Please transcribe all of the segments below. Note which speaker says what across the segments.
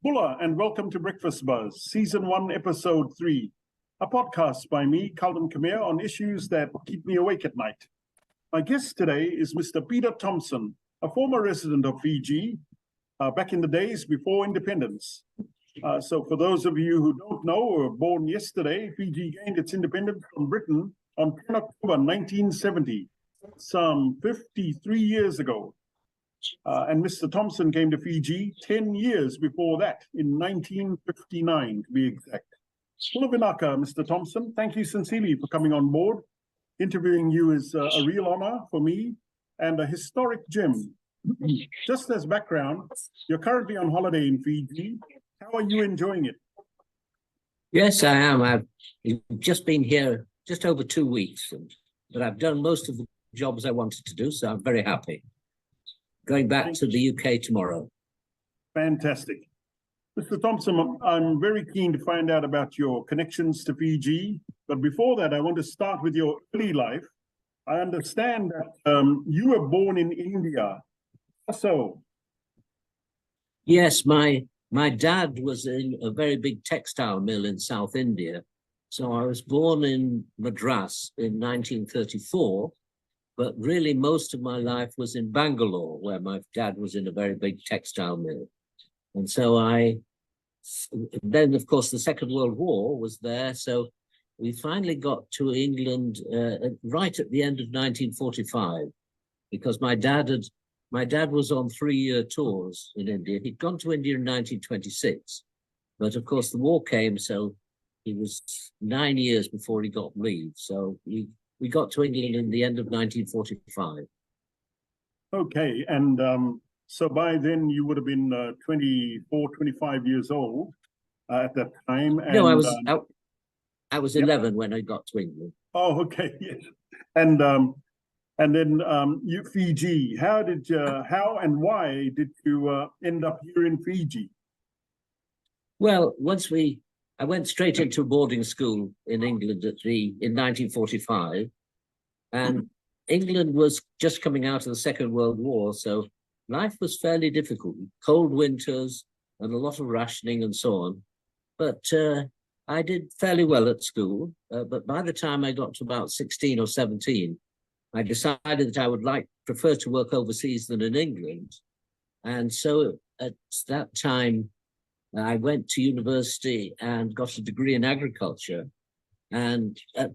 Speaker 1: Bula, and welcome to Breakfast Buzz, Season 1, Episode 3, a podcast by me, Culden Kamea, on issues that keep me awake at night. My guest today is Mr. Peter Thompson, a former resident of Fiji, back in the days before independence. So for those of you who don't know or were born yesterday, Fiji gained its independence from Britain on 10 October 1970, some 53 years ago. And Mr. Thompson came to Fiji 10 years before that, in 1959 to be exact. Ulavinaka, Mr. Thompson, thank you sincerely for coming on board. Interviewing you is a real honor for me and a historic gem. Just as background, you're currently on holiday in Fiji. How are you enjoying it?
Speaker 2: Yes, I am. I've just been here just over 2 weeks, but I've done most of the jobs I wanted to do, so I'm very happy. Going back to the UK tomorrow.
Speaker 1: Fantastic. Mr. Thompson, I'm very keen to find out about your connections to Fiji. But before that, I want to start with your early life. I understand that you were born in India. So?
Speaker 2: Yes, my dad was in a very big textile mill in South India. So I was born in Madras in 1934. But really, most of my life was in Bangalore, where my dad was in a very big textile mill. And so then, of course, the Second World War was there. So we finally got to England right at the end of 1945, because my dad was on 3-year tours in India. He'd gone to India in 1926. But of course, the war came, so he was 9 years before he got leave. So we got to England in the end of 1945. Okay,
Speaker 1: and so by then you would have been 24, 25 years old at that time. And,
Speaker 2: no, I was 11 when I got to England.
Speaker 1: Oh, okay, yes. And then you Fiji. How and why did you end up here in Fiji?
Speaker 2: Well, I went straight into boarding school in England in 1945, and England was just coming out of the Second World War, so life was fairly difficult, cold winters and a lot of rationing and so on. But I did fairly well at school, but by the time I got to about 16 or 17, I decided that I would prefer to work overseas than in England. And so at that time, I went to university and got a degree in agriculture. And at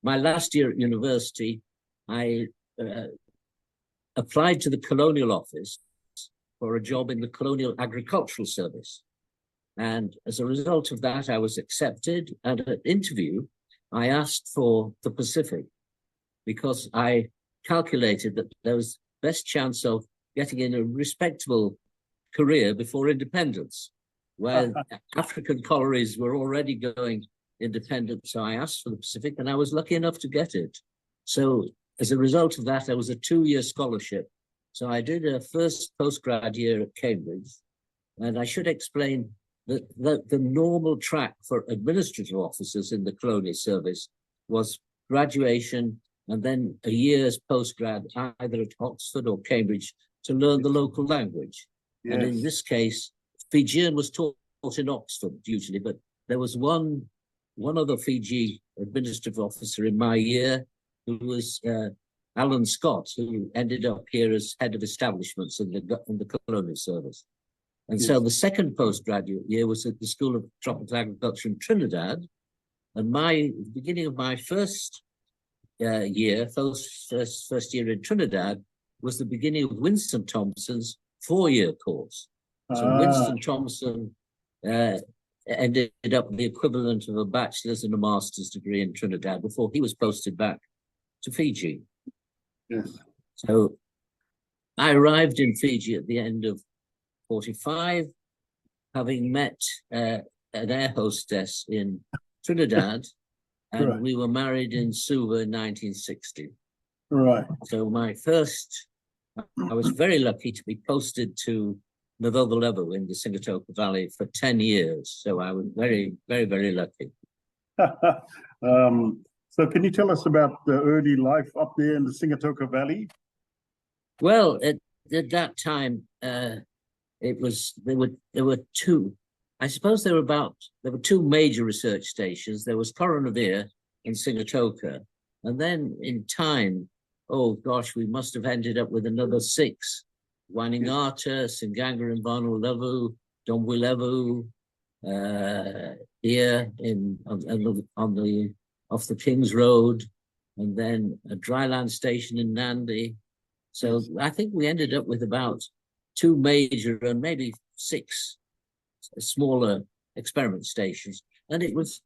Speaker 2: my last year at university, I applied to the Colonial Office for a job in the Colonial Agricultural Service. And as a result of that, I was accepted. And at interview, I asked for the Pacific, because I calculated that there was best chance of getting in a respectable career before independence, where African colonies were already going independent. So I asked for the Pacific, and I was lucky enough to get it. So as a result of that, there was a 2-year scholarship. So I did a first postgrad year at Cambridge. And I should explain that the normal track for administrative officers in the colonial service was graduation and then a year's postgrad, either at Oxford or Cambridge, to learn the local language. Yes. And in this case, Fijian was taught in Oxford usually, but there was one other Fiji administrative officer in my year, who was Alan Scott, who ended up here as head of establishments in the colonial service. And yes. So the second postgraduate year was at the School of Tropical Agriculture in Trinidad. And the beginning of my first year in Trinidad was the beginning of Winston Thompson's 4-year course. So Winston Thompson ended up the equivalent of a bachelor's and a master's degree in Trinidad before he was posted back to Fiji.
Speaker 1: Yes.
Speaker 2: So I arrived in Fiji at the end of 45, having met an air hostess in Trinidad, and right. We were married in Suva in 1960.
Speaker 1: Right.
Speaker 2: So I was very lucky to be posted to Teivovo level in the Singatoka Valley for 10 years. So I was very, very, very lucky.
Speaker 1: So can you tell us about the early life up there in the Singatoka Valley?
Speaker 2: Well, at that time, there were two. I suppose there were two major research stations. There was Coronavir in Sigatoka, and then in time, oh gosh, we must have ended up with another 6: Waningata, Singanga and Vanulevu, Domwilevu, here on the off the King's Road, and then a dryland station in Nandi. So I think we ended up with about 2 major and maybe 6 smaller experiment stations. And it was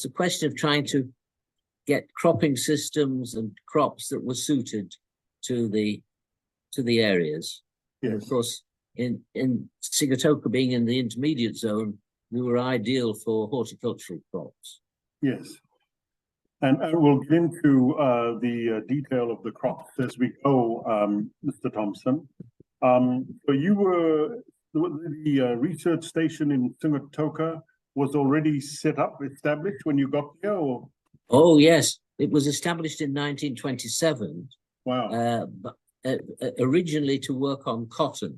Speaker 2: a question of trying to get cropping systems and crops that were suited to the areas.
Speaker 1: Yes.
Speaker 2: And of course, in Sigatoka being in the intermediate zone, we were ideal for horticultural crops.
Speaker 1: Yes. And we'll get into the detail of the crops as we go, Mr. Thompson. So you were, the research station in Sigatoka was already set up, established when you got there? Or?
Speaker 2: Oh, yes. It was established in 1927.
Speaker 1: Wow.
Speaker 2: But originally to work on cotton,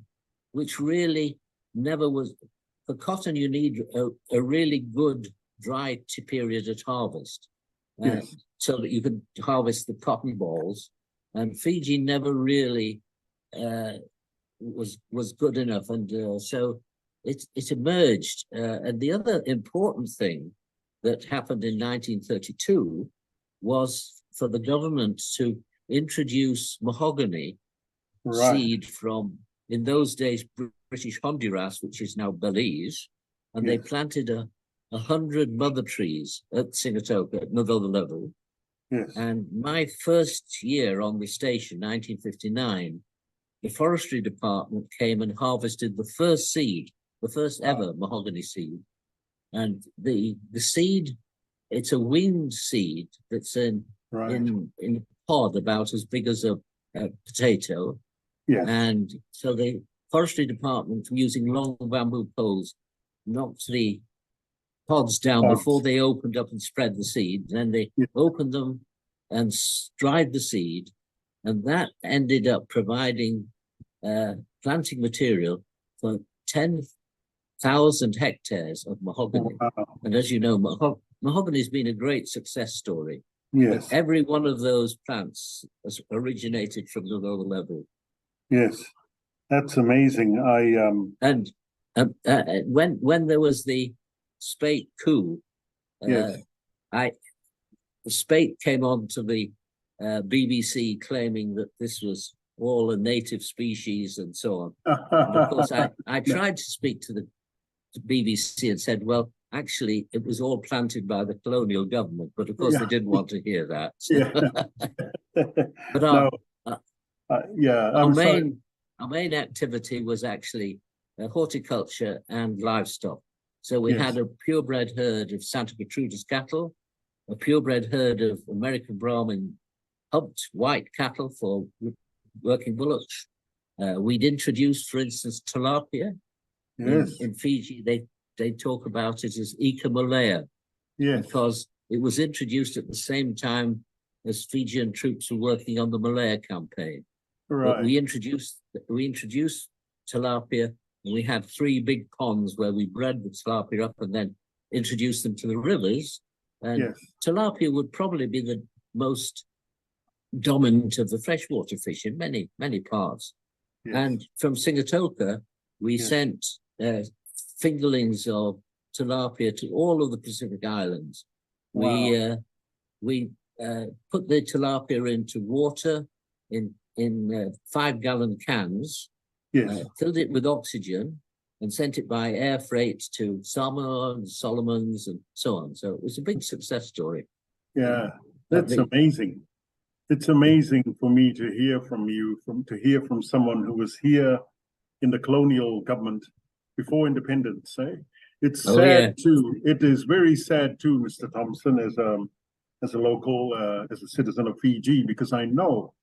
Speaker 2: which really never was. For cotton, you need a really good dry period at harvest.
Speaker 1: Yes.
Speaker 2: So that you could harvest the cotton balls, and Fiji never really was good enough, and so it emerged. And the other important thing that happened in 1932 was for the government to introduce mahogany seed from, in those days, British Honduras, which is now Belize, and they planted 100 mother trees at Sigatoka at Novelda level.
Speaker 1: Yes.
Speaker 2: And my first year on the station, 1959, the forestry department came and harvested the first seed, the first ever mahogany seed. And the seed, it's a winged seed that's in a pod about as big as a potato.
Speaker 1: Yes.
Speaker 2: And so the forestry department, using long bamboo poles, knocked the pods down before they opened up and spread the seed. Then they opened them and dried the seed, and that ended up providing planting material for 10,000 hectares of mahogany.
Speaker 1: Wow.
Speaker 2: And as you know, mahogany has been a great success story.
Speaker 1: Yes.
Speaker 2: But every one of those plants has originated from the lower level.
Speaker 1: Yes, that's amazing.
Speaker 2: And when there was the Spate coup, the Spate came on to the BBC claiming that this was all a native species and so on. And of course, I tried to speak to the BBC and said, well, actually, it was all planted by the colonial government, but of course they didn't want to hear that. But our main activity was actually horticulture and livestock. So we had a purebred herd of Santa Gertrudis cattle, a purebred herd of American Brahmin humped white cattle for working bullocks. We'd introduced, for instance, tilapia. In Fiji, they talk about it as Ika Malaya, because it was introduced at the same time as Fijian troops were working on the Malaya campaign. But we introduced tilapia, and we had 3 big ponds where we bred the tilapia up and then introduced them to the rivers. And tilapia would probably be the most dominant of the freshwater fish in many, many parts. And from Sigatoka, we sent fingerlings of tilapia to all of the Pacific Islands. Wow. We put the tilapia into water in 5-gallon cans, filled it with oxygen, and sent it by air freight to Samoa and Solomons and so on. So it was a big success story.
Speaker 1: Yeah, that's amazing. It's amazing for me to hear from you, to hear from someone who was here in the colonial government before independence. It's sad too. It is very sad too, Mr. Thompson, as a local, as a citizen of Fiji, because I know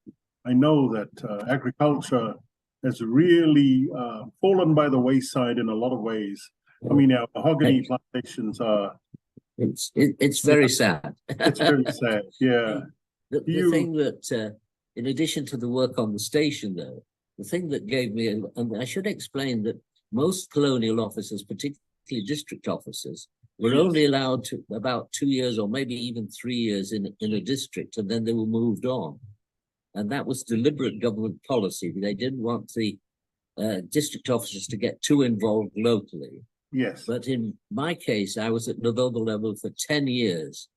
Speaker 1: that agriculture has really fallen by the wayside in a lot of ways. I mean, our mahogany plantations are.
Speaker 2: It's very sad.
Speaker 1: It's very sad. Yeah.
Speaker 2: The thing that, in addition to the work on the station, though, the thing that gave me, and I should explain that most colonial officers, particularly district officers, were
Speaker 1: Yes.
Speaker 2: only allowed to about 2 years or maybe even 3 years in a district, and then they were moved on. And that was deliberate government policy. They didn't want the district officers to get too involved locally.
Speaker 1: Yes.
Speaker 2: But in my case, I was at Teivovo level for 10 years,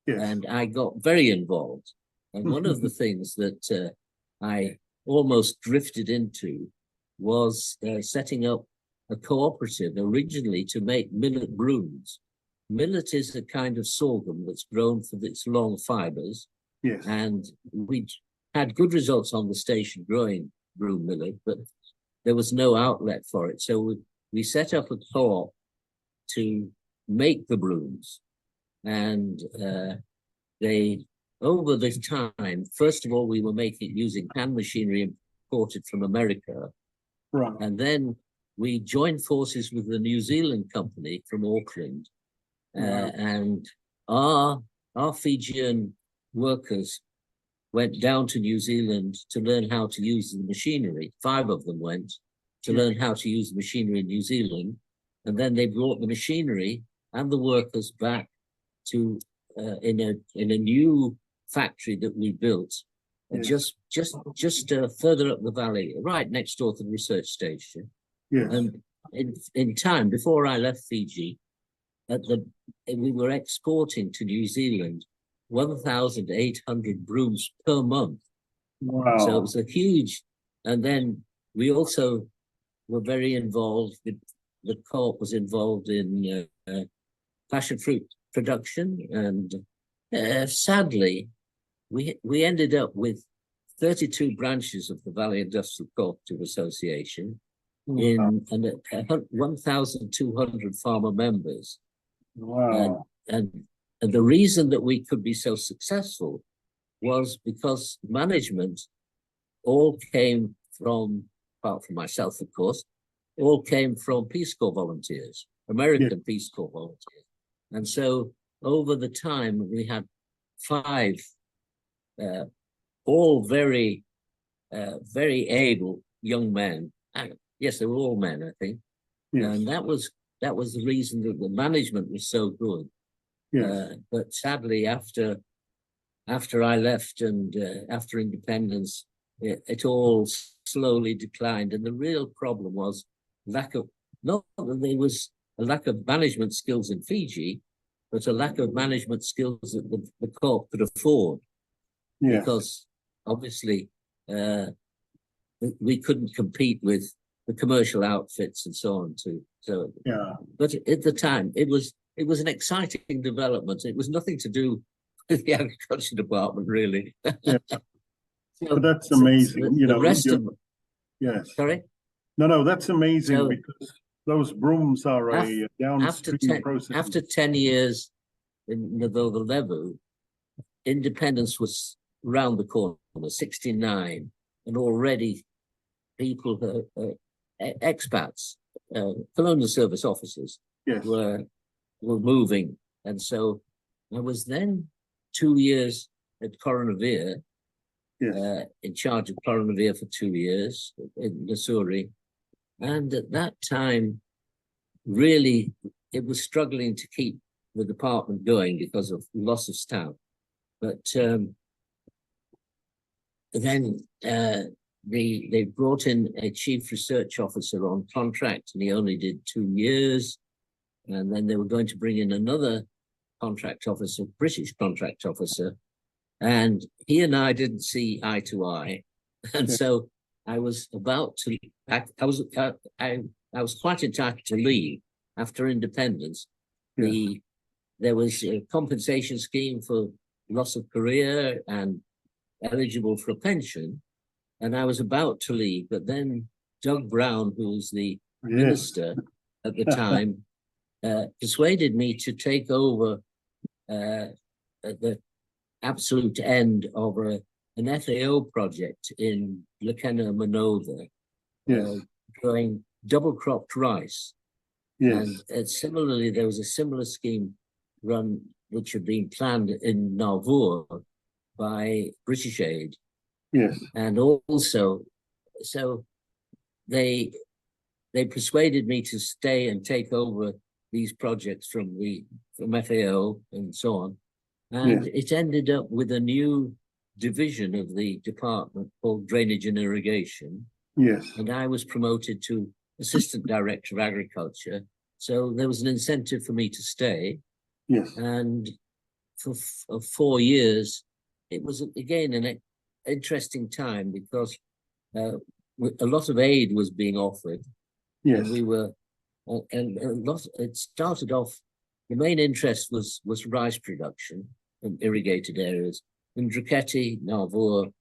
Speaker 1: Yes.
Speaker 2: and I got very involved. And one of the things that I almost drifted into was setting up a cooperative originally to make millet brooms. Millet is a kind of sorghum that's grown for its long fibers.
Speaker 1: Yes.
Speaker 2: And we had good results on the station growing broom millet, but there was no outlet for it. So we set up a co-op to make the brooms. And they, over the time, first of all, we were making it using hand machinery imported from America.
Speaker 1: Right.
Speaker 2: And then we joined forces with the New Zealand company from Auckland.
Speaker 1: Right.
Speaker 2: And our Fijian workers went down to New Zealand to learn how to use the machinery. 5 of them went to learn how to use the machinery in New Zealand. And then they brought the machinery and the workers back to in a new factory that we built just further up the valley, right next door to the research station.
Speaker 1: Yes.
Speaker 2: And in time, before I left Fiji, we were exporting to New Zealand 1,800 brooms per month.
Speaker 1: Wow.
Speaker 2: So it was a huge, and then we also were very involved, the co-op was involved in passion fruit production, and sadly, we ended up with 32 branches of the Valley Industrial Cooperative Association in 1,200 farmer members.
Speaker 1: Wow.
Speaker 2: And the reason that we could be so successful was because management all came from, apart from myself, of course, all came from Peace Corps volunteers, American Peace Corps volunteers. And so over the time, we had 5, all very, very able young men. Yes, they were all men, I think.
Speaker 1: Yes.
Speaker 2: And that was the reason that the management was so good.
Speaker 1: Yes.
Speaker 2: But sadly, after I left and after independence, it all slowly declined. And the real problem was not that there was a lack of management skills in Fiji, but a lack of management skills that the co-op could afford.
Speaker 1: Yes.
Speaker 2: Because obviously we couldn't compete with the commercial outfits and so on too. So
Speaker 1: Yeah.
Speaker 2: but at the time it was an exciting development. It was nothing to do with the agriculture department, really.
Speaker 1: Yeah. But that's amazing.
Speaker 2: The rest of
Speaker 1: yes.
Speaker 2: Sorry?
Speaker 1: No, that's amazing,
Speaker 2: So,
Speaker 1: because those brooms are a downstream process.
Speaker 2: After 10 years in Teivovo level, independence was round the corner, 69, and already people, expats, colonial service officers,
Speaker 1: Yes.
Speaker 2: were moving. And so I was then 2 years at Coronavir,
Speaker 1: Yes.
Speaker 2: in charge of Coronavir for 2 years in Missouri. And at that time, really, it was struggling to keep the department going because of loss of staff. But then they brought in a chief research officer on contract, and he only did 2 years. And then they were going to bring in another contract officer, British contract officer, and he and I didn't see eye to eye. And so I was about to, I was quite entitled to leave after independence.
Speaker 1: Yeah.
Speaker 2: There was a compensation scheme for loss of career and eligible for a pension, and I was about to leave, but then Doug Brown, who was the minister at the time, persuaded me to take over at the absolute end of an FAO project in Lekena Manova, growing double cropped rice.
Speaker 1: Yes.
Speaker 2: And similarly, there was a similar scheme run, which had been planned in Nauvoo by British aid.
Speaker 1: Yes.
Speaker 2: And also, so they they persuaded me to stay and take over these projects from FAO and so on. And it ended up with a new division of the department called Drainage and Irrigation.
Speaker 1: Yes.
Speaker 2: And I was promoted to Assistant Director of Agriculture. So there was an incentive for me to stay.
Speaker 1: Yes.
Speaker 2: And for 4 years, it was, again, an interesting time because a lot of aid was being offered.
Speaker 1: Yes.
Speaker 2: And we were, and a lot, it started off, the main interest was rice production in irrigated areas in Druketi, Navur,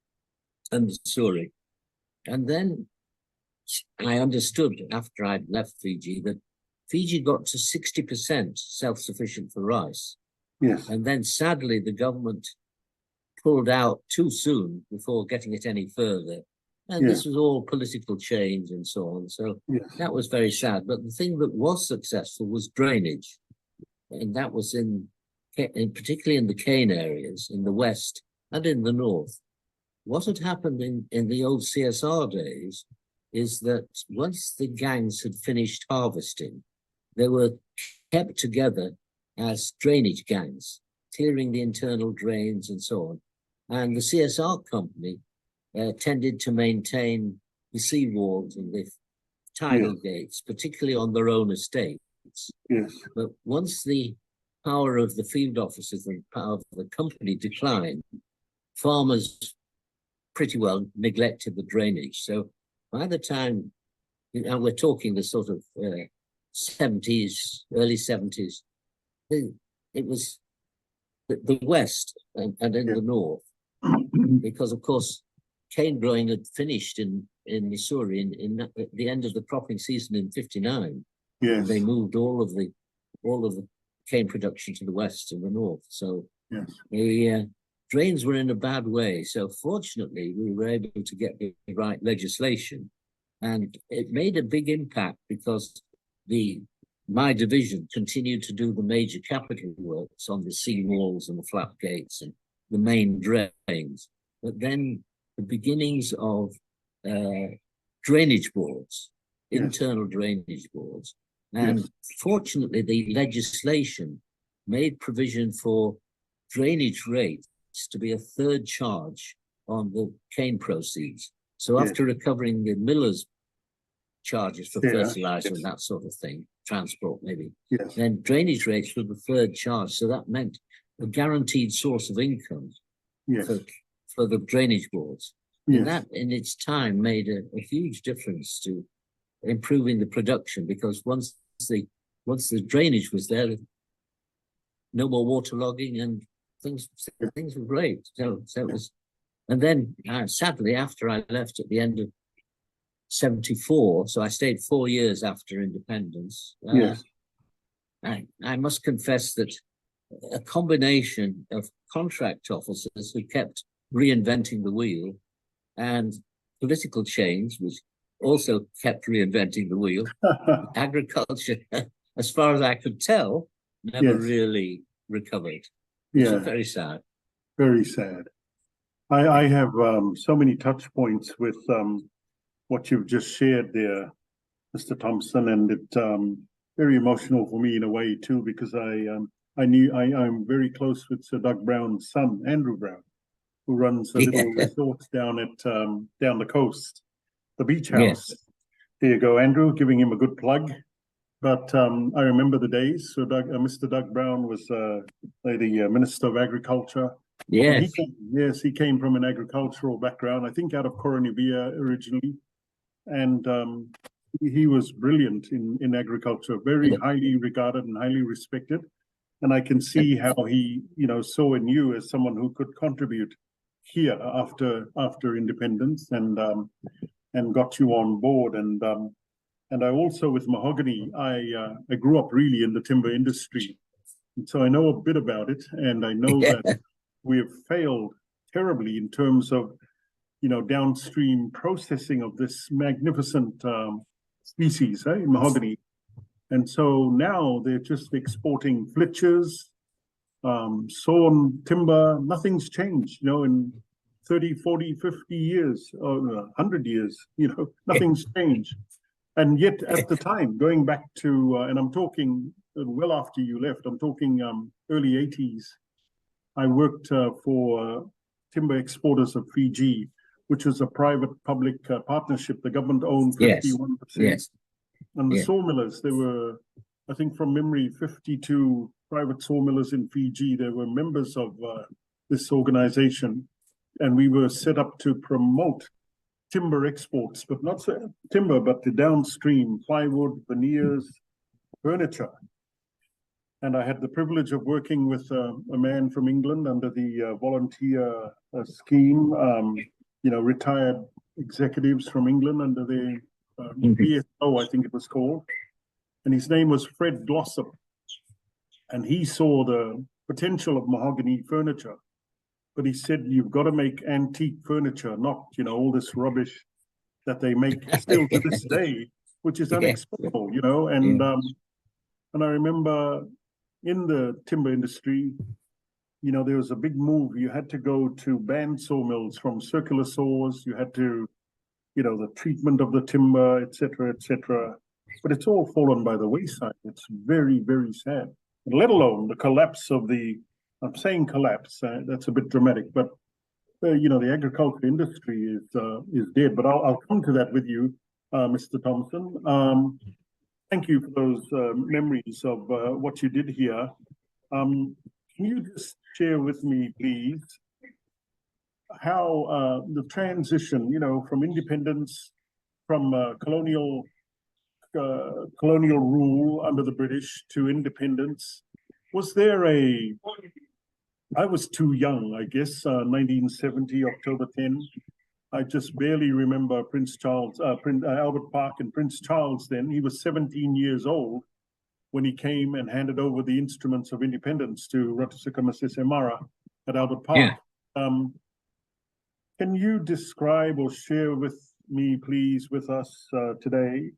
Speaker 2: and Surrey. And then I understood after I'd left Fiji that Fiji got to 60% self-sufficient for rice.
Speaker 1: Yes.
Speaker 2: And then sadly, the government pulled out too soon before getting it any further. And this was all political change and so on. So that was very sad. But the thing that was successful was drainage. And that was particularly in the cane areas, in the west and in the north. What had happened in the old CSR days is that once the gangs had finished harvesting, they were kept together as drainage gangs, clearing the internal drains and so on. And the CSR company tended to maintain the seawalls and the tidal gates, particularly on their own estates.
Speaker 1: Yes.
Speaker 2: But once the power of the field officers and power of the company declined, farmers pretty well neglected the drainage. So by the time, and we're talking the sort of 70s, early 70s, it was the west and in the north, because of course cane growing had finished in Missouri at the end of the cropping season in '59.
Speaker 1: Yes.
Speaker 2: They moved all of the cane production to the west and the north. So the drains were in a bad way. So fortunately, we were able to get the right legislation, and it made a big impact because my division continued to do the major capital works on the seawalls and the flap gates and the main drains. But then the beginnings of drainage boards, internal drainage boards. And fortunately, the legislation made provision for drainage rates to be a third charge on the cane proceeds. So after recovering the miller's charges for fertilizer and that sort of thing, transport maybe, then drainage rates were the third charge. So that meant a guaranteed source of income for the drainage boards. And that in its time made a huge difference to improving the production, because once the drainage was there, no more waterlogging and things were great. So it was, and then sadly, after I left at the end of '74, so I stayed 4 years after independence. I must confess that a combination of contract officers who kept reinventing the wheel and political change, which also kept reinventing the wheel, agriculture, as far as I could tell, never really recovered. Which is very sad.
Speaker 1: Very sad. I have so many touch points with what you've just shared there, Mr. Thompson, and it's very emotional for me in a way too, because I'm very close with Sir Doug Brown's son, Andrew Brown, who runs a little resort down the coast, the beach house. There you go, Andrew, giving him a good plug. But I remember the days. So Mr. Doug Brown was the Minister of Agriculture.
Speaker 2: Yes.
Speaker 1: He came from an agricultural background, I think out of Coronavia originally. And he was brilliant in agriculture, very highly regarded and highly respected. And I can see how he, saw in you as someone who could contribute here after independence and got you on board. And I also, with mahogany, I grew up really in the timber industry. And so I know a bit about it. And I know that we have failed terribly in terms of, downstream processing of this magnificent species, mahogany. And so now they're just exporting flitches, sawn timber. Nothing's changed, in 30, 40, 50 years, or 100 years, nothing's changed. And yet, at the time, going back to, and I'm talking well after you left, I'm talking early 80s, I worked for Timber Exporters of Fiji, which was a private-public partnership. The government owned 51%.
Speaker 2: Yes.
Speaker 1: And the sawmillers, there were, I think from memory, 52 private sawmillers in Fiji. They were members of this organization. And we were set up to promote timber exports, but not timber, but the downstream plywood, veneers, furniture. And I had the privilege of working with a man from England under the volunteer scheme, retired executives from England under the BSO, I think it was called. And his name was Fred Glossop. And he saw the potential of mahogany furniture. But he said, you've got to make antique furniture, not, all this rubbish that they make still to this day, which is unacceptable, And I remember in the timber industry, there was a big move. You had to go to band sawmills from circular saws. You had to, the treatment of the timber, et cetera, et cetera. But it's all fallen by the wayside. It's very, very sad, let alone the collapse of I'm saying collapse, that's a bit dramatic, but the agriculture industry is dead. But I'll come to that with you, Mr. Thompson. Thank you for those memories of what you did here. Can you just share with me, please, how the transition, from independence, from colonial rule under the British to independence? Was there I was too young, I guess, 1970, October 10. I just barely remember Prince Charles, Albert Park and Prince Charles then. He was 17 years old when he came and handed over the instruments of independence to Ratusika Masisemara at Albert Park. Yeah. Can you describe or share with me, please, with us today,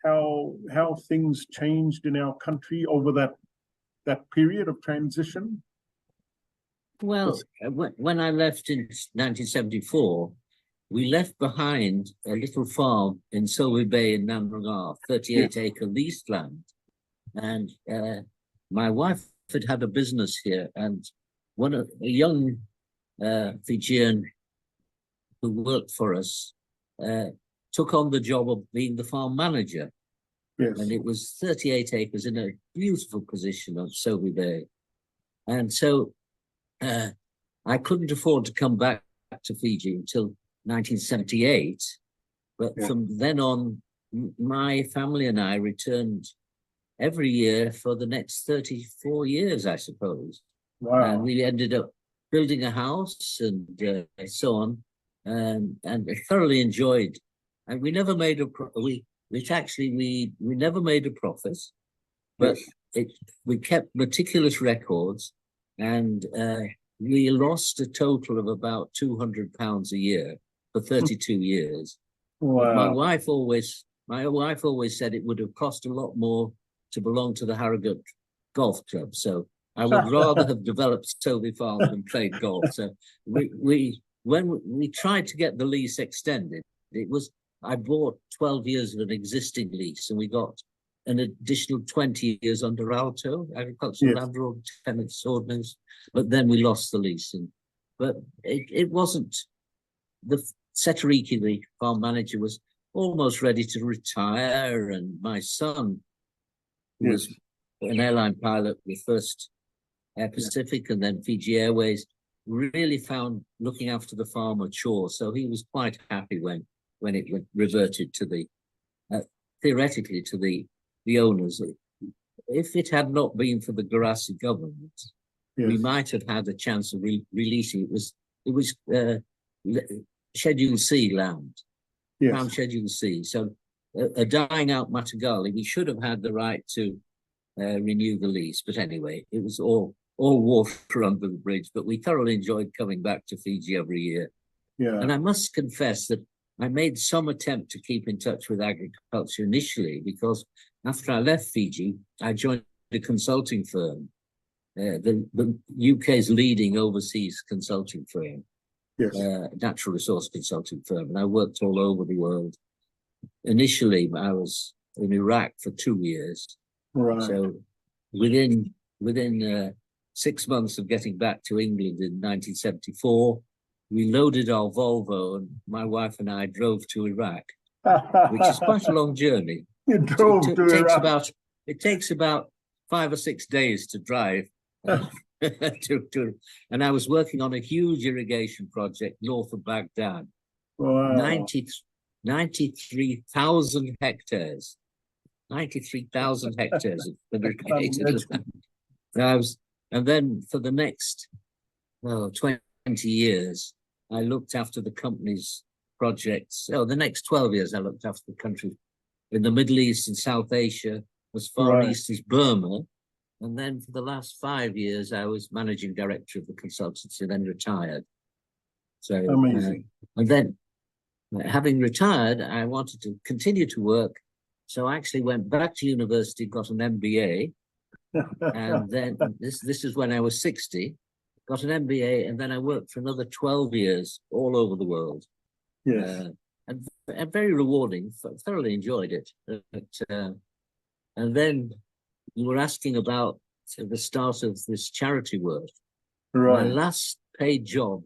Speaker 1: how things changed in our country over that period of transition?
Speaker 2: Well, when I left in 1974, we left behind a little farm in Solway Bay in Namrangar, 38-acre leased land. And my wife had a business here, and a young Fijian who worked for us took on the job of being the farm manager.
Speaker 1: Yes.
Speaker 2: And it was 38 acres in a beautiful position on Solway Bay. And so I couldn't afford to come back to Fiji until 1978. But from then on, my family and I returned every year for the next 34 years, I suppose.
Speaker 1: Wow.
Speaker 2: And we ended up building a house and so on, and thoroughly enjoyed. And we never made we never made a profit, but we kept meticulous records, and we lost a total of about £200 a year for 32 years.
Speaker 1: Wow.
Speaker 2: My wife always said it would have cost a lot more to belong to the Harrogate Golf Club. So I would rather have developed Toby Farm than played golf. So when we tried to get the lease extended, I bought 12 years of an existing lease, and we got an additional 20 years under ALTO, Agricultural Land Tenants Ordinance, but then we lost the lease. But it wasn't, the Setariki, the farm manager, was almost ready to retire, and my son, who was an airline pilot with first Air Pacific and then Fiji Airways, really found looking after the farm a chore. So he was quite happy when it reverted to theoretically to the owners. If it had not been for the Garasi government, we might have had a chance of releasing. It was Schedule C land, Crown Schedule C. So a dying out Matagali, we should have had the right to renew the lease. But anyway, it was all water under the bridge. But we thoroughly enjoyed coming back to Fiji every year. Yeah. And I must confess that I made some attempt to keep in touch with agriculture initially, because after I left Fiji, I joined a consulting firm, the UK's leading overseas consulting firm, natural resource consulting firm. And I worked all over the world initially I was in Iraq for 2 years.
Speaker 1: Right.
Speaker 2: So within 6 months of getting back to England in 1974, we loaded our Volvo and my wife and I drove to Iraq, which is quite a long journey.
Speaker 1: You drove to Iraq.
Speaker 2: It takes about 5 or 6 days to drive. And I was working on a huge irrigation project north of Baghdad.
Speaker 1: Wow.
Speaker 2: 93,000 hectares. 93,000 hectares of irrigated land. And then for the next 20 years, I looked after the company's projects. The next 12 years, I looked after the country in the Middle East and South Asia, as far east as Burma. And then for the last 5 years, I was managing director of the consultancy, then retired. So
Speaker 1: amazing.
Speaker 2: And then having retired, I wanted to continue to work. So I actually went back to university, got an MBA. And then this is when I was 60, got an MBA, and then I worked for another 12 years all over the world.
Speaker 1: Yes.
Speaker 2: And very rewarding, thoroughly enjoyed it. And then you were asking about the start of this charity work.
Speaker 1: Right.
Speaker 2: My last paid job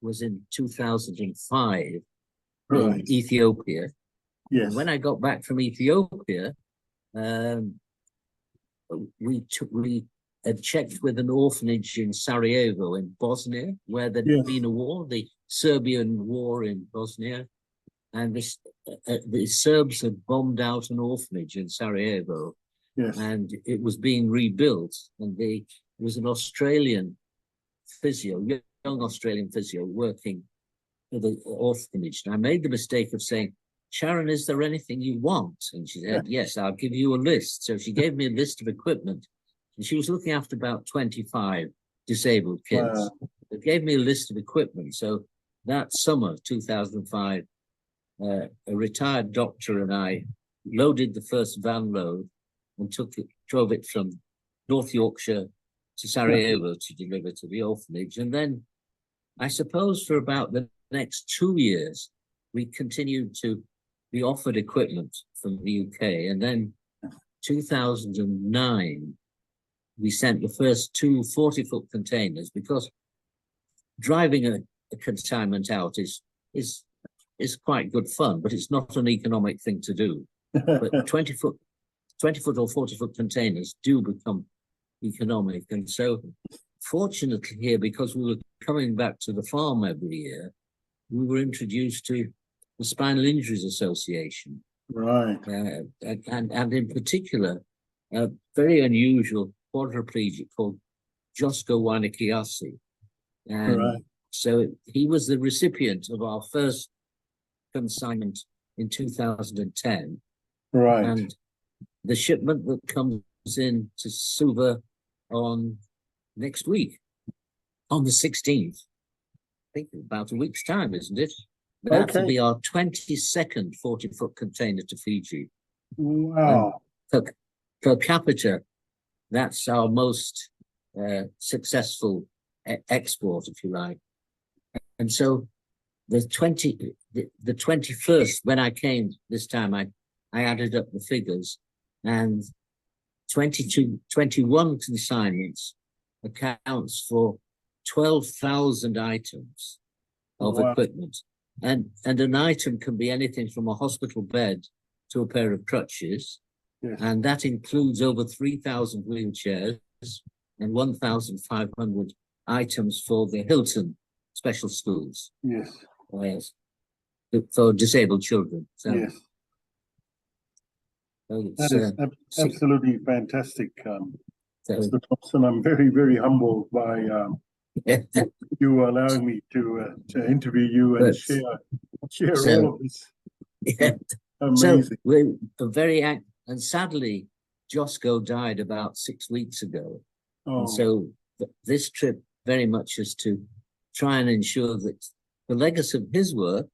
Speaker 2: was in 2005 in Ethiopia.
Speaker 1: Yes.
Speaker 2: And when I got back from Ethiopia, we had checked with an orphanage in Sarajevo in Bosnia, where there'd been a war, the Serbian war in Bosnia, and the Serbs had bombed out an orphanage in Sarajevo.
Speaker 1: Yes.
Speaker 2: And it was being rebuilt, and there was an Australian physio, young Australian physio, working for the orphanage. And I made the mistake of saying, "Sharon, is there anything you want?" And she said, "Yes, I'll give you a list." So she gave me a list of equipment, and she was looking after about 25 disabled kids.
Speaker 1: Wow.
Speaker 2: They gave me a list of equipment. So that summer, 2005, a retired doctor and I loaded the first van load and drove it from North Yorkshire to Sarajevo to deliver to the orphanage. And then I suppose for about the next 2 years, we continued to be offered equipment from the UK. And then 2009, we sent the first 2 40-foot containers, because driving a consignment out is quite good fun, but it's not an economic thing to do. But 20-foot or 40-foot containers do become economic. And so fortunately here, because we were coming back to the farm every year, we were introduced to the Spinal Injuries Association.
Speaker 1: Right.
Speaker 2: And in particular, a very unusual quadriplegic called Josko Wanikiasi. And so he was the recipient of our first consignment in 2010.
Speaker 1: Right.
Speaker 2: And the shipment that comes in to Suva on next week, on the 16th, I think about a week's time, isn't it? That will be our 22nd 40-foot container to Fiji.
Speaker 1: Wow.
Speaker 2: Per capita, that's our most successful export, if you like. And so the 21st, when I came this time, I added up the figures, and 21 consignments accounts for 12,000 items of equipment. And an item can be anything from a hospital bed to a pair of crutches.
Speaker 1: Yes.
Speaker 2: And that includes over 3,000 wheelchairs and 1,500 items for the Hilton special schools.
Speaker 1: Yes.
Speaker 2: For disabled children. So,
Speaker 1: yes. That is absolutely fantastic, Mr. Thompson. I'm very, very humbled by you allowing me to interview you and share all of this.
Speaker 2: Yeah.
Speaker 1: Amazing.
Speaker 2: So we're very and sadly, Josko died about 6 weeks ago.
Speaker 1: Oh.
Speaker 2: And so this trip very much is to try and ensure that the legacy of his work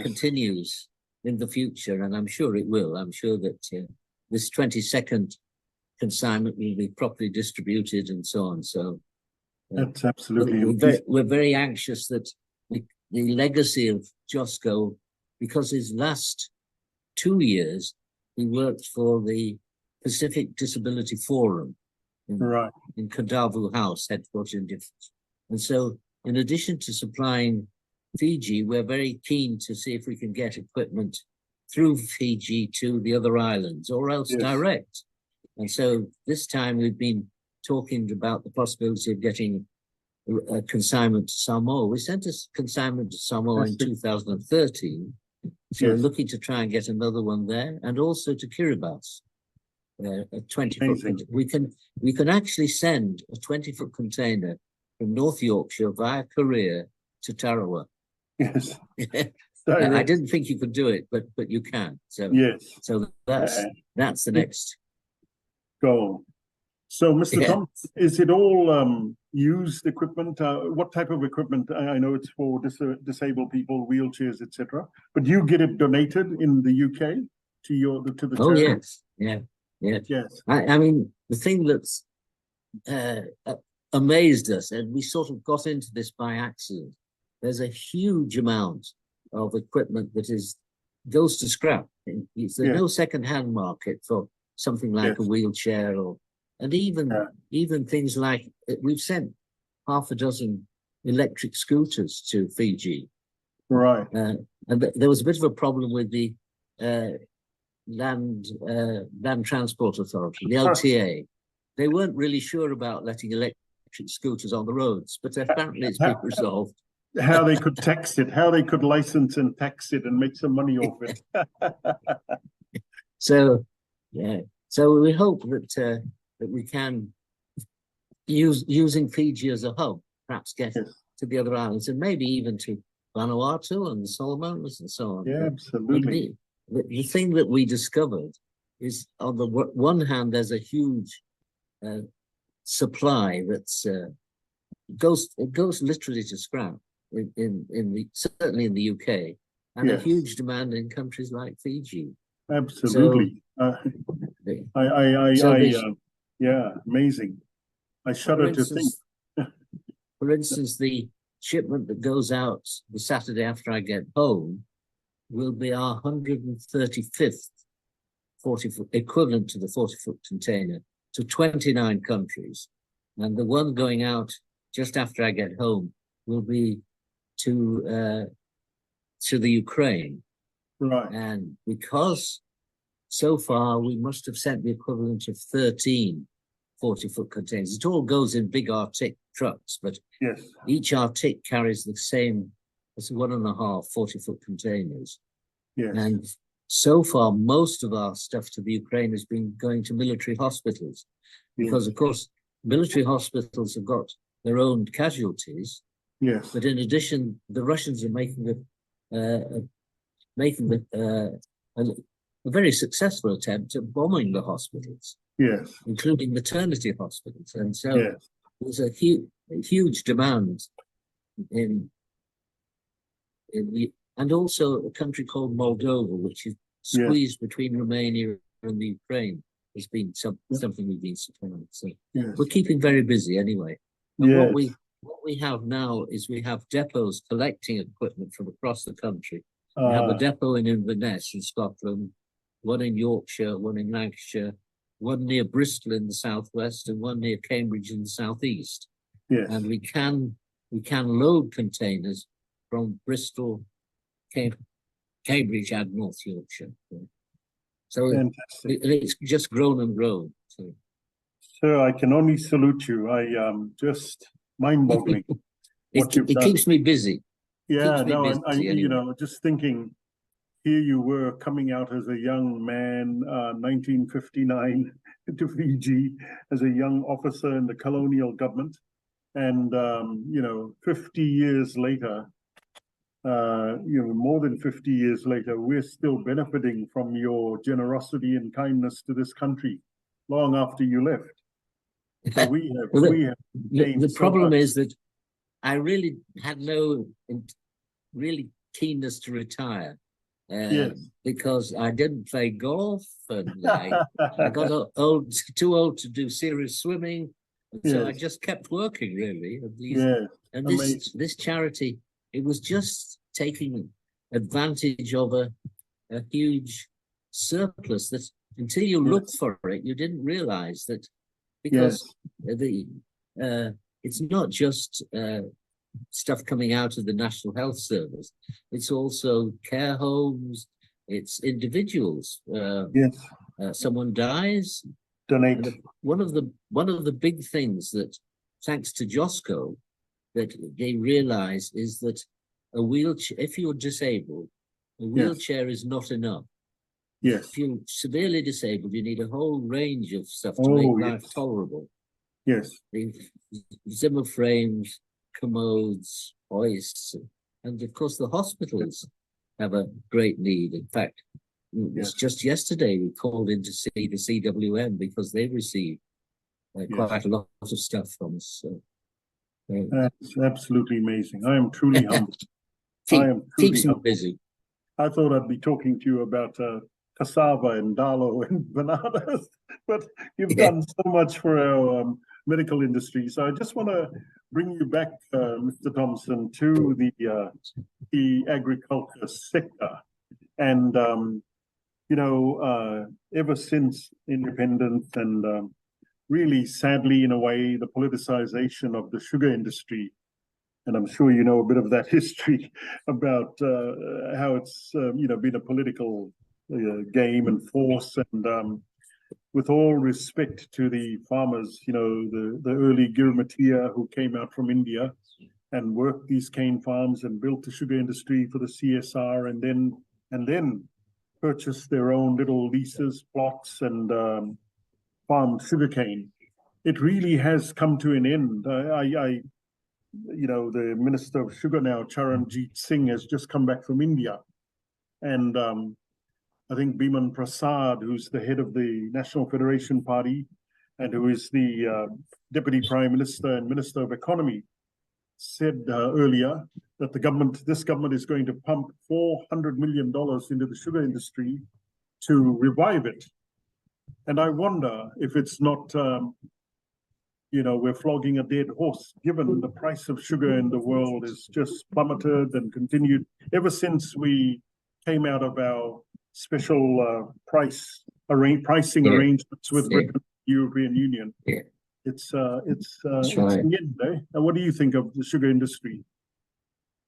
Speaker 2: continues in the future, and I'm sure it will. I'm sure that this 22nd consignment will be properly distributed and so on. So
Speaker 1: that's absolutely.
Speaker 2: We're very anxious that the legacy of Josko, because his last 2 years, he worked for the Pacific Disability Forum in Teivovo House, headquartered in Difference. And so, in addition to supplying Fiji, we're very keen to see if we can get equipment through Fiji to the other islands, or else direct. And so this time we've been talking about the possibility of getting a consignment to Samoa. We sent a consignment to Samoa in 2013. So we're looking to try and get another one there, and also to Kiribati, a 20-foot. We can actually send a 20-foot container from North Yorkshire via Korea to Tarawa.
Speaker 1: Yes.
Speaker 2: I didn't think you could do it, but you can. So so that's the next
Speaker 1: goal. So, Mr. Thompson, is it all used equipment? What type of equipment? I know it's for disabled people, wheelchairs, etc. But you get it donated in the UK to the
Speaker 2: church? Yes. I mean, the thing that's amazed us, and we sort of got into this by accident. There's a huge amount of equipment that goes to scrap. There's no second-hand market for something like a wheelchair, and even things like, we've sent half a dozen electric scooters to Fiji.
Speaker 1: Right.
Speaker 2: And there was a bit of a problem with the Land Transport Authority, the LTA. They weren't really sure about letting electric scooters on the roads, but apparently it's been resolved.
Speaker 1: How they could tax it, how they could license and tax it and make some money off it.
Speaker 2: So we hope that we can, using Fiji as a hub, perhaps get to the other islands, and maybe even to Vanuatu and the Solomons and so on.
Speaker 1: Yeah, absolutely.
Speaker 2: The thing that we discovered is, on the one hand, there's a huge supply that's goes literally to scrap certainly in the UK, and a huge demand in countries like Fiji.
Speaker 1: Absolutely. Amazing. I shudder to think.
Speaker 2: For instance, the shipment that goes out the Saturday after I get home will be our 135th 40-foot, equivalent to the 40-foot container, to 29 countries. And the one going out just after I get home will be to the Ukraine.
Speaker 1: Right.
Speaker 2: And because so far we must have sent the equivalent of 13 40-foot containers. It all goes in big Arctic trucks, but each Arctic carries the same as 1.5 40-foot containers.
Speaker 1: Yes.
Speaker 2: And so far, most of our stuff to the Ukraine has been going to military hospitals, because, of course, military hospitals have got their own casualties.
Speaker 1: Yes.
Speaker 2: But in addition, the Russians are making a very successful attempt at bombing the hospitals.
Speaker 1: Yes.
Speaker 2: Including maternity hospitals. And so there's a huge demand in the, and also a country called Moldova, which is squeezed between Romania and the Ukraine, has been something we've been supplying. So we're keeping very busy anyway. And what we have now is we have depots collecting equipment from across the country. We have a depot in Inverness in Scotland, one in Yorkshire, one in Lancashire, one near Bristol in the southwest, and one near Cambridge in the southeast.
Speaker 1: Yes.
Speaker 2: And we can load containers from Bristol, Cambridge, and North Yorkshire. So it's just grown and grown. So.
Speaker 1: Sir, I can only salute you. I just mind-boggling.
Speaker 2: It keeps me busy.
Speaker 1: Yeah, anyway. Just thinking, here you were coming out as a young man, 1959, to Fiji as a young officer in the colonial government. And, 50 years later, more than 50 years later, we're still benefiting from your generosity and kindness to this country long after you left. So the
Speaker 2: problem is that I really had no really keenness to retire. Because I didn't play golf, and I got too old to do serious swimming, so I just kept working really. And this charity, it was just taking advantage of a huge surplus that until you looked for it, you didn't realize that, because it's not just stuff coming out of the National Health Service. It's also care homes, it's individuals. Someone dies,
Speaker 1: donate.
Speaker 2: One of the big things that, thanks to Josco, that they realize is that a wheelchair, if you're disabled, a wheelchair is not enough.
Speaker 1: Yes.
Speaker 2: If you're severely disabled, you need a whole range of stuff to make life tolerable.
Speaker 1: Yes.
Speaker 2: The Zimmer frames, commodes, hoists, and of course the hospitals have a great need. In fact, it's just yesterday we called in to see the CWM because they received quite a lot of stuff from us. So,
Speaker 1: that's absolutely amazing. I am truly humbled.
Speaker 2: Keeps me busy.
Speaker 1: I thought I'd be talking to you about cassava and dalo and bananas, but you've done so much for our medical industry. So I just want to bring you back, Mr. Thompson, to the agriculture sector. And, ever since independence and really sadly, in a way, the politicization of the sugar industry, and I'm sure you know a bit of that history about how it's, been a political game and force. And with all respect to the farmers, the early Giramatia who came out from India and worked these cane farms and built the sugar industry for the CSR, and then purchased their own little leases, plots, and farmed sugarcane. It really has come to an end. The Minister of Sugar now, Charanjit Singh, has just come back from India. And I think Biman Prasad, who's the head of the National Federation Party and who is the Deputy Prime Minister and Minister of Economy, said earlier that this government is going to pump $400 million into the sugar industry to revive it. And I wonder if it's not, we're flogging a dead horse, given the price of sugar in the world is just plummeted and continued ever since we came out of our special pricing arrangements with the European Union. It's the end, eh? And what do you think of the sugar industry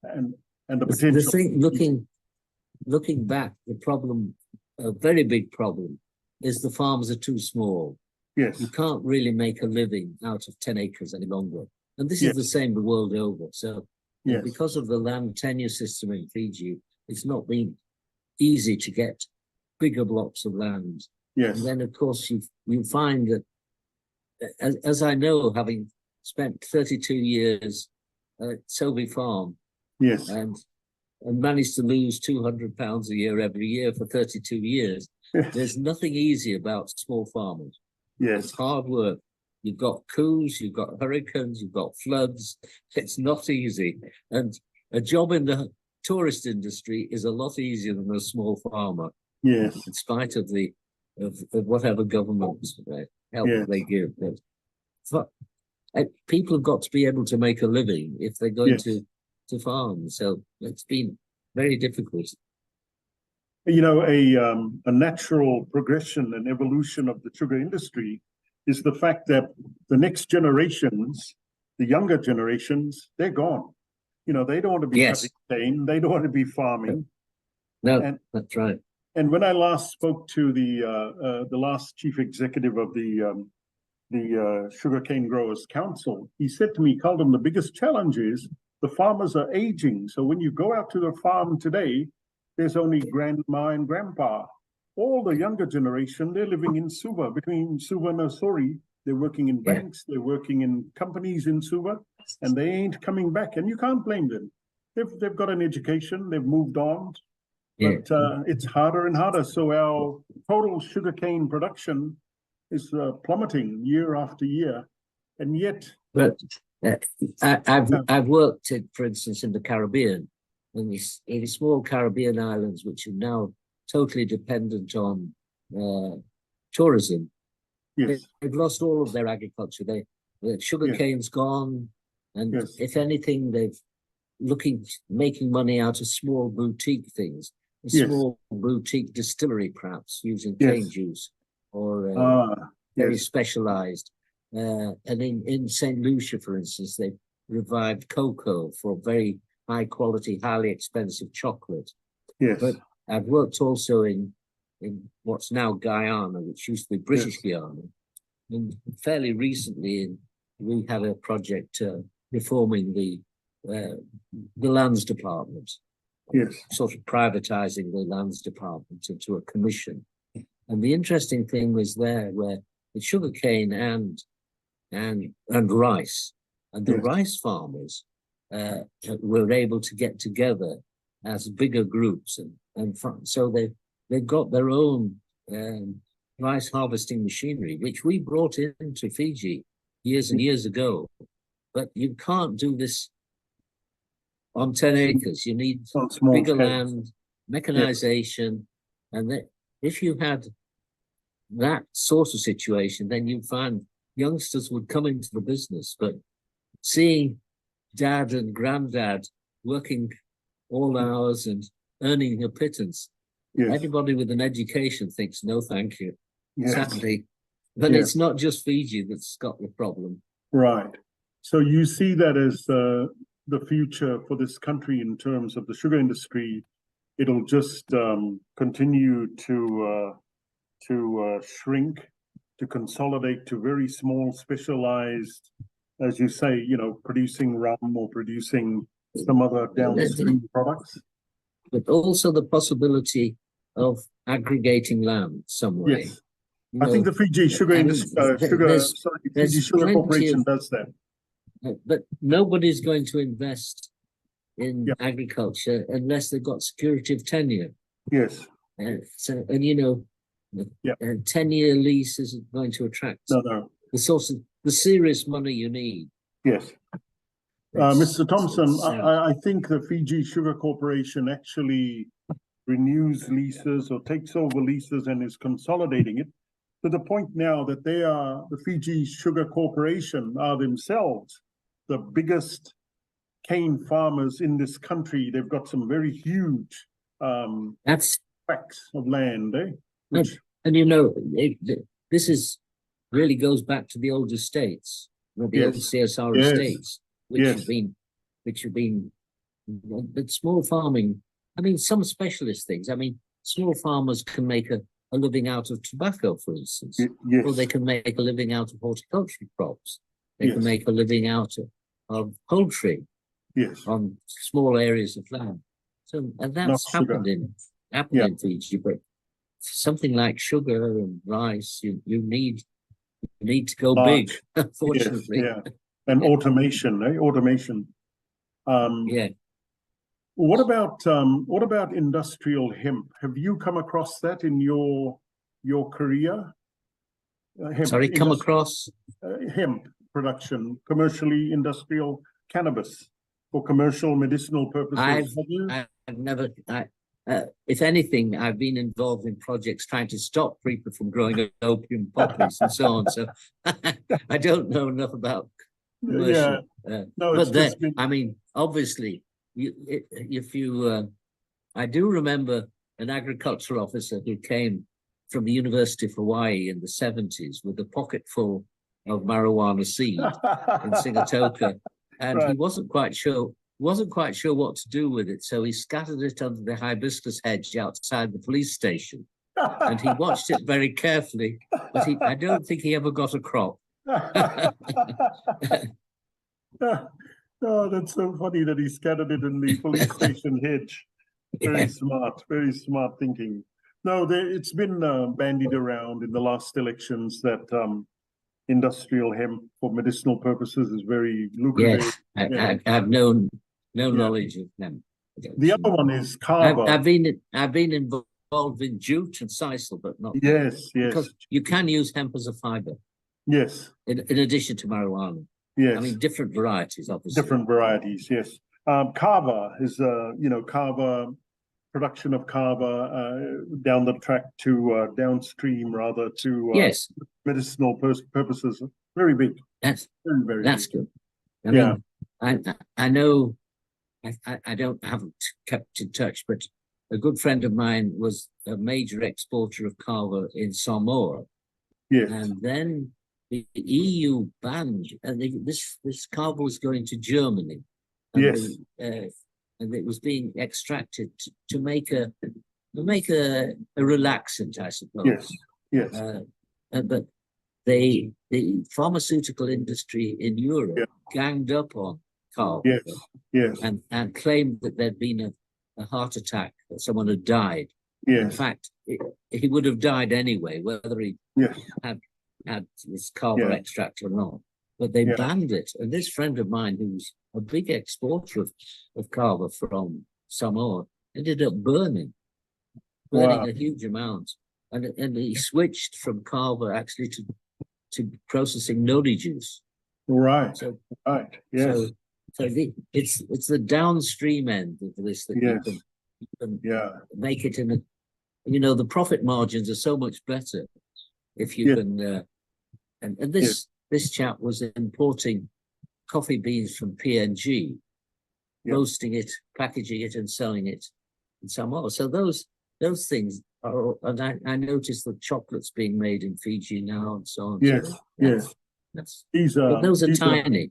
Speaker 1: and the potential?
Speaker 2: The thing, looking back, the problem, a very big problem, is the farms are too small.
Speaker 1: Yes.
Speaker 2: You can't really make a living out of 10 acres any longer. And this is the same the world over. So because of the land tenure system in Fiji, it's not been easy to get bigger blocks of land.
Speaker 1: Yes.
Speaker 2: And then, of course, you find that, as I know, having spent 32 years at Selby Farm, and managed to lose £200 a year every year for 32 years, there's nothing easy about small farmers.
Speaker 1: Yes.
Speaker 2: It's hard work. You've got coups, you've got hurricanes, you've got floods. It's not easy. And a job in the tourist industry is a lot easier than a small farmer.
Speaker 1: Yes.
Speaker 2: In spite of whatever government help they give. But people have got to be able to make a living if they're going to farm. So it's been very difficult.
Speaker 1: A natural progression and evolution of the sugar industry is the fact that the next generations, the younger generations, they're gone. They don't want to be cutting cane, they don't want to be farming.
Speaker 2: No, that's right.
Speaker 1: And when I last spoke to the last chief executive of the Sugarcane Growers Council, he said to me, Culden, the biggest challenge is the farmers are aging. So when you go out to the farm today, there's only grandma and grandpa. All the younger generation, they're living in Suva, between Suva and Osori. They're working in banks, they're working in companies in Suva, and they ain't coming back. And you can't blame them. They've got an education, they've moved on, but it's harder and harder. So our total sugarcane production is plummeting year after year, and yet.
Speaker 2: But I've worked, for instance, in the Caribbean, in the small Caribbean islands, which are now totally dependent on tourism.
Speaker 1: Yes.
Speaker 2: They've lost all of their agriculture. The sugarcane's gone, and if anything, making money out of small boutique things. small boutique distillery, perhaps using cane juice or very specialized. And in St. Lucia, for instance, they revived cocoa for very high quality, highly expensive chocolate.
Speaker 1: Yes.
Speaker 2: But I've worked also in what's now Guyana, which used to be British Guyana. And fairly recently, we had a project reforming the lands department.
Speaker 1: Yes.
Speaker 2: Sort of privatizing the lands department into a commission. And the interesting thing was there where the sugarcane and rice, and the rice farmers were able to get together as bigger groups, and so they've got their own rice harvesting machinery, which we brought into Fiji years and years ago. But you can't do this on 10 acres. You need bigger land, mechanization, and that if you had that sort of situation, then you find youngsters would come into the business. But seeing dad and granddad working all hours and earning a pittance, anybody with an education thinks, no, thank you, sadly. But it's not just Fiji that's got the problem.
Speaker 1: Right. So you see that as the future for this country in terms of the sugar industry. It'll just continue to shrink, to consolidate to very small, specialized, as you say, producing rum or producing some other downstream products.
Speaker 2: But also the possibility of aggregating land some way.
Speaker 1: Yes. I think the Fiji Sugar Fiji Sugar Corporation does that.
Speaker 2: But nobody's going to invest in agriculture unless they've got security of tenure.
Speaker 1: Yes.
Speaker 2: And 10-year lease isn't going to attract the serious money you need.
Speaker 1: Yes. Mr. Thompson, I think the Fiji Sugar Corporation actually renews leases or takes over leases and is consolidating it to the point now that the Fiji Sugar Corporation are themselves the biggest cane farmers in this country. They've got some very huge tracts of land,
Speaker 2: this really goes back to the old estates, the old CSR estates, which have been, but small farming. I mean, some specialist things. I mean, small farmers can make a living out of tobacco, for instance, or they can make a living out of horticultural crops. They can make a living out of poultry on small areas of land. So, and that's happened in Fiji, but something like sugar and rice, you need to go big, unfortunately.
Speaker 1: And automation, automation. What about industrial hemp? Have you come across that in your career?
Speaker 2: Come across
Speaker 1: hemp production, commercially industrial cannabis for commercial medicinal purposes.
Speaker 2: I've never. If anything, I've been involved in projects trying to stop people from growing opium poppies and so on. So I don't know enough about commercial. I mean, obviously, I do remember an agricultural officer who came from the University of Hawaii in the 70s with a pocket full of marijuana seed in Sigatoka, and he wasn't quite sure what to do with it, so he scattered it under the hibiscus hedge outside the police station, and he watched it very carefully, but I don't think he ever got a crop.
Speaker 1: Oh, that's so funny that he scattered it in the police station hedge. Very smart thinking. No, it's been bandied around in the last elections that industrial hemp for medicinal purposes is very lucrative.
Speaker 2: Yes, I've known knowledge of them.
Speaker 1: The other one is Kava.
Speaker 2: I've been involved in jute and sisal, but not because you can use hemp as a fiber.
Speaker 1: Yes.
Speaker 2: In addition to marijuana.
Speaker 1: Yes.
Speaker 2: I mean, different varieties, obviously.
Speaker 1: Different varieties, yes. Kava is Kava, production of Kava down the track to downstream rather to medicinal purposes. Very big.
Speaker 2: That's
Speaker 1: very
Speaker 2: big. Good. I mean, I know. I haven't kept in touch, but a good friend of mine was a major exporter of Kava in Samoa,
Speaker 1: Yes.
Speaker 2: and then the EU banned, and this Kava was going to Germany, and
Speaker 1: Yes.
Speaker 2: and it was being extracted to make a relaxant, I suppose.
Speaker 1: Yes. Yes.
Speaker 2: But the pharmaceutical industry in Europe ganged up on Kava.
Speaker 1: Yes. Yes.
Speaker 2: And claimed that there'd been a heart attack, that someone had died.
Speaker 1: Yes.
Speaker 2: In fact, he would have died anyway, whether he had this Kava extract or not. But they banned it. And this friend of mine, who's a big exporter of Kava from Samoa, ended up burning a huge amount. And he switched from Kava actually to processing nori juice.
Speaker 1: Right.
Speaker 2: So,
Speaker 1: right. Yes.
Speaker 2: So it's the downstream end of this that you can make it in the profit margins are so much better if you can. And this chap was importing coffee beans from PNG, roasting it, packaging it, and selling it in Samoa. So those things are, and I noticed the chocolates being made in Fiji now and so on.
Speaker 1: Yes.
Speaker 2: So those are tiny.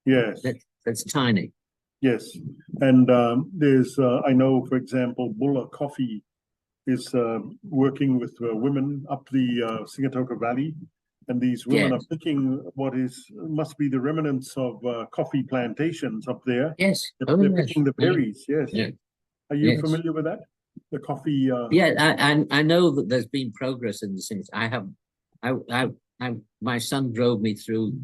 Speaker 1: Yes.
Speaker 2: That's tiny.
Speaker 1: Yes. And there's, I know, for example, Bulla Coffee is working with women up the Sigatoka Valley. And these women are picking what must be the remnants of coffee plantations up there.
Speaker 2: Yes.
Speaker 1: They're picking the berries. Yes. Are you familiar with that? The coffee.
Speaker 2: I know that there's been progress in these things. My son drove me through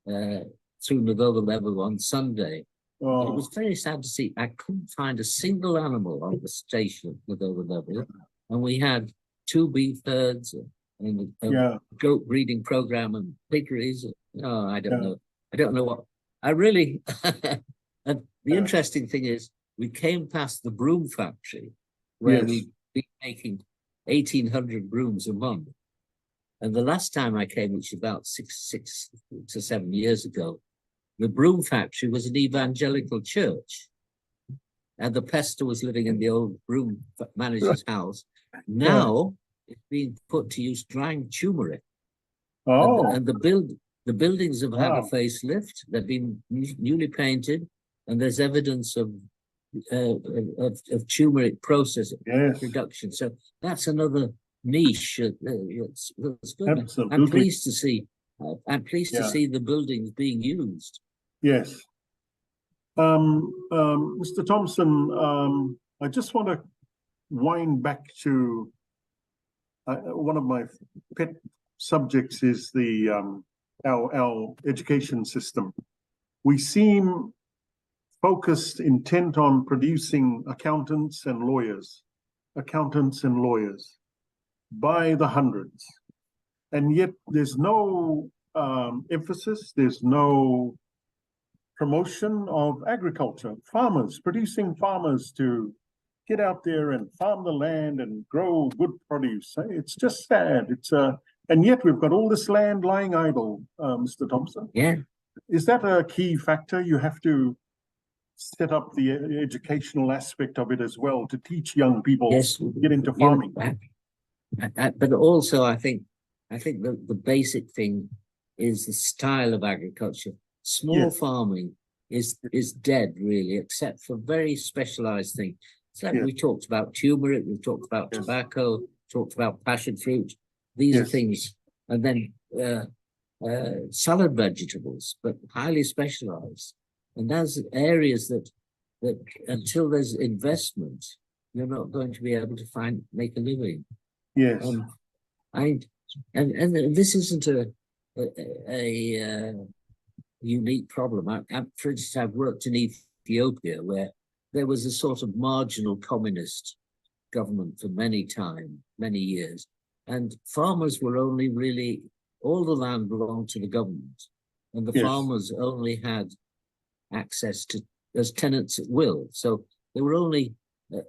Speaker 2: Teivovo level on Sunday. Oh. It was very sad to see. I couldn't find a single animal on the station at Teivovo level, and we had 2 beef herds and a goat breeding program and piggeries. Oh, I don't know. I don't know what. I really. And the interesting thing is, we came past the broom factory where we'd been making 1,800 brooms a month. And the last time I came, which was about 6 to 7 years ago, the broom factory was an evangelical church. And the pastor was living in the old broom manager's house. Now it's being put to use drying turmeric. Oh. And the buildings have had a facelift. They've been newly painted, and there's evidence of turmeric process production. So that's another niche. It's good.
Speaker 1: Absolutely.
Speaker 2: I'm pleased to see. I'm pleased to see the buildings being used.
Speaker 1: Yes. Mr. Thompson, I just want to wind back to one of my pet subjects is the our education system. We seem focused, intent on producing accountants and lawyers by the hundreds. And yet there's no emphasis, there's no promotion of agriculture, producing farmers to get out there and farm the land and grow good produce. It's just sad. And yet we've got all this land lying idle, Mr. Thompson.
Speaker 2: Yeah.
Speaker 1: Is that a key factor? You have to set up the educational aspect of it as well to teach young people to get into farming.
Speaker 2: But also, I think the basic thing is the style of agriculture. Small farming is dead, really, except for very specialized things. It's like we talked about turmeric, we talked about tobacco, talked about passion fruit. These are things, and then salad vegetables, but highly specialized. And that's areas that until there's investment, you're not going to be able to make a living.
Speaker 1: Yes.
Speaker 2: And this isn't a unique problem. For instance, I've worked in Ethiopia where there was a sort of marginal communist government for many years. And farmers were only really, all the land belonged to the government. And the farmers only had access to as tenants at will. So they were only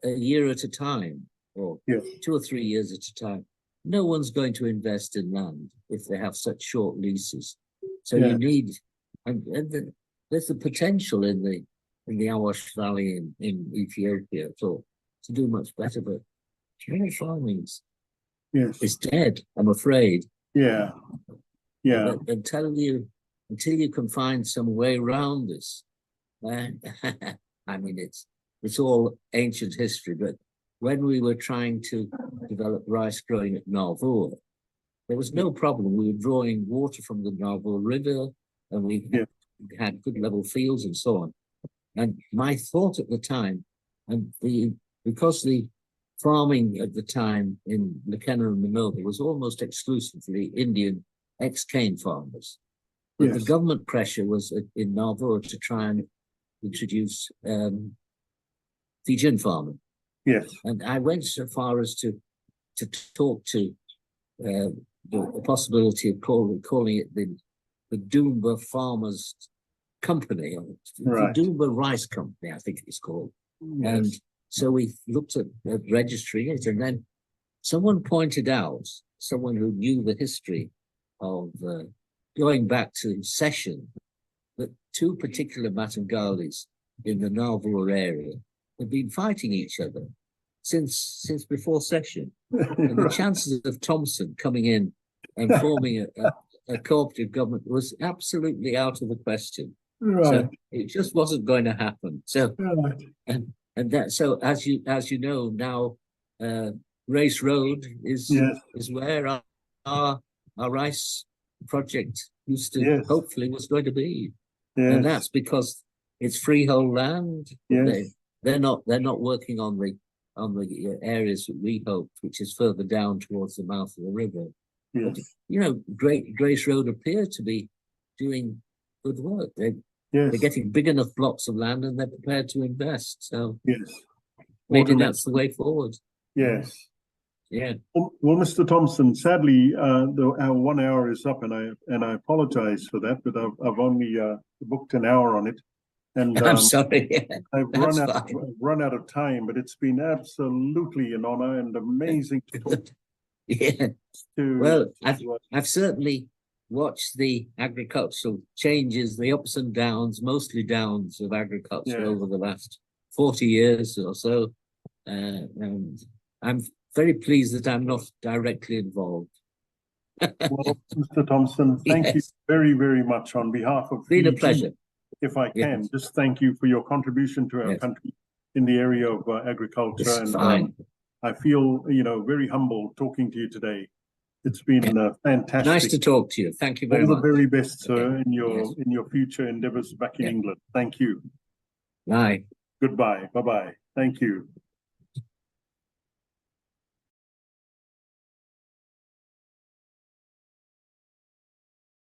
Speaker 2: a year at a time, or 2 or 3 years at a time. No one's going to invest in land if they have such short leases. So you need, there's the potential in the Awash Valley in Ethiopia. So to do much better, but small farming
Speaker 1: Yes.
Speaker 2: is dead, I'm afraid.
Speaker 1: Yeah. Yeah.
Speaker 2: But until you can find some way around this, I mean, it's all ancient history, but when we were trying to develop rice growing at Teivovo, there was no problem. We were drawing water from the Teivovo River, and we had good level fields and so on. And my thought at the time, because the farming at the time in McKenna and Manova was almost exclusively Indian ex-cane farmers. But the government pressure was in Teivovo to try and introduce Fijian farming.
Speaker 1: Yes.
Speaker 2: And I went so far as to talk to the possibility of calling it the Doomba Farmers Company, or the Doomba Rice Company, I think it's called.
Speaker 1: Yes.
Speaker 2: And so we looked at registering it, and then someone pointed out, someone who knew the history of going back to session, that two particular Matangalis in the Teivovo area had been fighting each other since before session. And the chances of Thompson coming in and forming a cooperative government was absolutely out of the question.
Speaker 1: Right.
Speaker 2: So it just wasn't going to happen. So and that, so as you know now, Race Road is where our rice project used to hopefully was going to be. And that's because it's freehold land. They're not working on the areas that we hoped, which is further down towards the mouth of the river. But, you know, Grace Road appear to be doing good work. They're getting big enough blocks of land, and they're prepared to invest. So maybe that's the way forward.
Speaker 1: Yes.
Speaker 2: Yeah.
Speaker 1: Well, Mr. Thompson, sadly, our 1 hour is up, and I apologize for that, but I've only booked an hour on it, and
Speaker 2: I'm sorry.
Speaker 1: I've run out of time. But it's been absolutely an honor and amazing to talk. Well, I've certainly watched the agricultural changes, the ups and downs, mostly downs of agriculture over the last 40 years or so, and I'm very pleased that I'm not directly involved. Well, Mr. Thompson, thank you very, very much on behalf of
Speaker 2: Been
Speaker 1: Fiji.
Speaker 2: a pleasure.
Speaker 1: If I can, just thank you for your contribution to our country in the area of agriculture.
Speaker 2: It's
Speaker 1: and
Speaker 2: fine.
Speaker 1: I feel, very humble talking to you today. It's been fantastic.
Speaker 2: Nice to talk to you. Thank you very much.
Speaker 1: All the very best, sir, in your future endeavors back in England. Thank you.
Speaker 2: Bye.
Speaker 1: Goodbye. Bye-bye. Thank you.